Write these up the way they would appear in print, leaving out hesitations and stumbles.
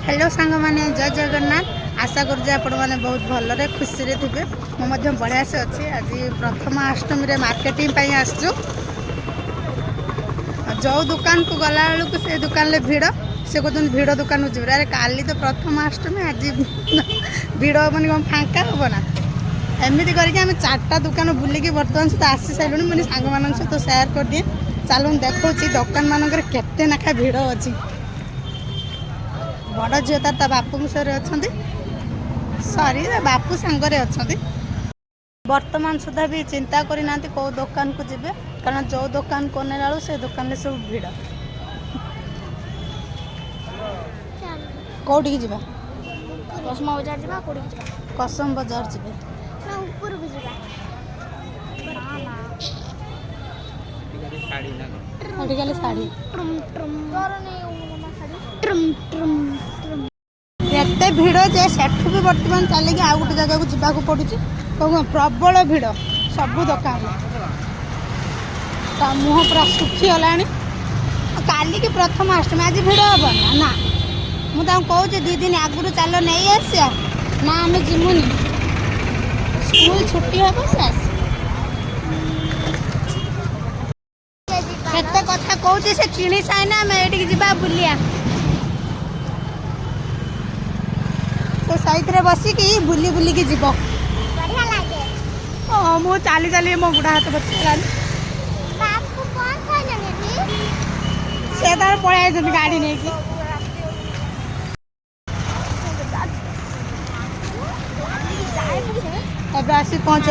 Hello सांग मैंने जय जगन्नाथ। आशा करुचे आपण मैंने बहुत भलरे खुशी रे थे। मुझे बढ़िया से अच्छी आज प्रथमाष्टमी मार्केटिंग आसचु। जो दुकान को गला बेलू से दुकान में भिड़ से कहते भिड़ दुकान को जी अरे काली तो प्रथमाष्टमी आज भिड़ हमारे कौन फाँका हम ना एमती करके आम 4टा दुकान बुलिकी बर्तमान सुधा आसी सारूँ। मुझे सांग मान सहित सेयार कर दिए। चलो देखा दुकान मानक केते नाखा भिड़ अच्छी। बड़ झील तार बापू सर अच्छा सरी बापू सांगरे अच्छा बर्तमान सुधा भी चिंता करना कौ दुकान को जीवे कारण जो दुकान को नेला से दुकान सब भिड़। कौटी की जीवा कसम बजार जीवा कसम बजार जीवे शाढ़ी एत भिड़ जे सेठू भी बर्तमान चलिए आउ गोटे जगह को जावाक पड़ू कौन प्रबल भिड़ सबू दुकान मुह पूरा सुखीगला। काली की प्रथमाष्टमी आज भिड़ हम ना मुझे कहूँ 2 दिन आगु चल नहीं आसा ना आम जीमुनि स्कूल छुट्टी हम से केते कथा कहूँ से किणी साइना आम ये जा बुलिया तो सहित बसिकी बुली बुलिकी जीव मु चली चली मो बुढ़ा हाथ बचलानी से तार पलि गाड़ी नहीं कि आसी पहुँच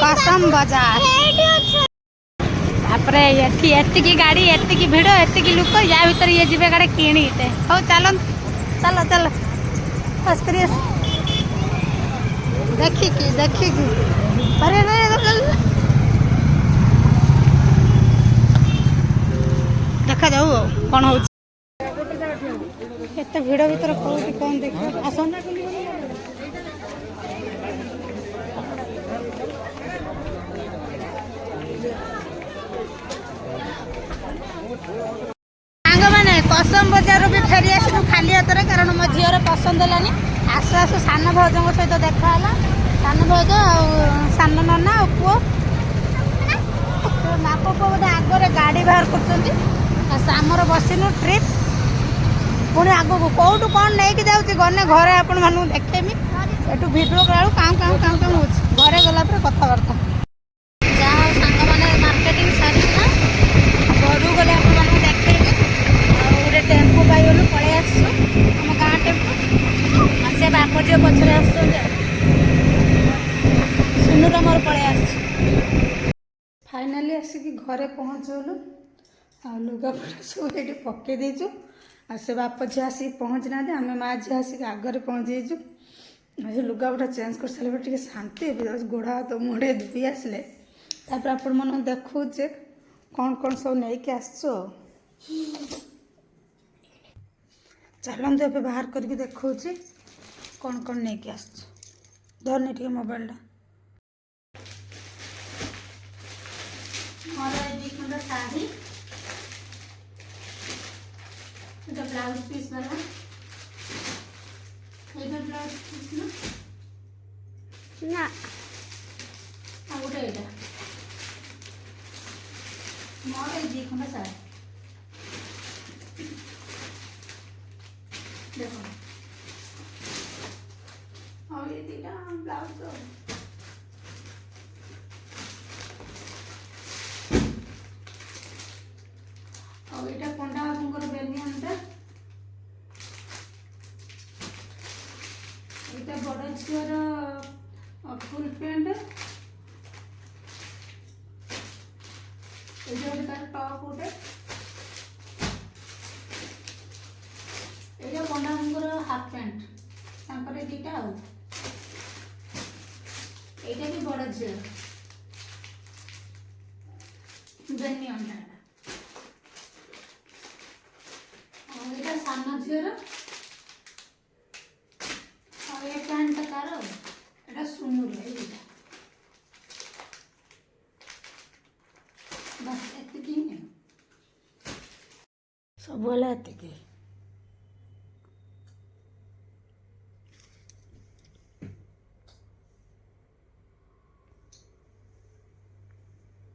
कसम बजार एतिकी गाड़ी एतिकी भिड़ एतिकी लुक या भीतर ये जीवे गाड़ी किणी हो चल चल चल बस करिए देखिकी अरे देखा जाऊ कौन हो भिड़ भीतर कौन देख आस कसम बजार भी फेरी आसलु खाली हाथ में कारण मो झीर पसंद है आसु आसु सान भौज सहित देखा सान भौज सान नना पुओ बाप पुओ बोधे आगे गाड़ी बाहर कर बसिनु ट्रिप पुणी आग को कौटू कौन नहीं जाऊँगी गने घरे आपण मानू देखेमी एटू भिडियो कला काम काम काम काम हो घरे गला कथबार्ता जहाँ सांग मैंने मार्केटिंग सारी घर गले आप देखेबी गोटे टेम्पो पाइगलु पलि आम गाँ टेम्पो से बाप झील पचर सुनुर मोर पलि फाइनाली आसिक घरे पहुँचलु आ लुगापटा सब ये पकई देचु आ से बाप झी आसिक पहुँची ना आम माँ झी आसिक आगे पहुँची जाइए लुगापटा चेंज कर सारे टे शांति गोड़ हाथ मुड़े धोई आसले तापर आपण मन देखुचे कौन कौन सब नहीं कि आसो चलते ए बाहर करके देखा कौन कौन नहीं कि आस धरनी टे मोबाइल मोर खंड शाढ़ी ब्लाउज पीस वाला ब्लाउज पीस ना गोटे यहाँ मोर 2 खंड शाढ़ी देखो और ये 2टा ब्लाउज और ये पंडा बाबूर बेनियनटा ये बड़ झीर फुल पेंट ये तार टॉप गोटे ये पंडा बाबूर हाफ पैंट 2टा ये भी बड़ झील बेनियनटा और सान झीर और ये पैंट तार एटा सुनुर बस एतिकी सब एतिकी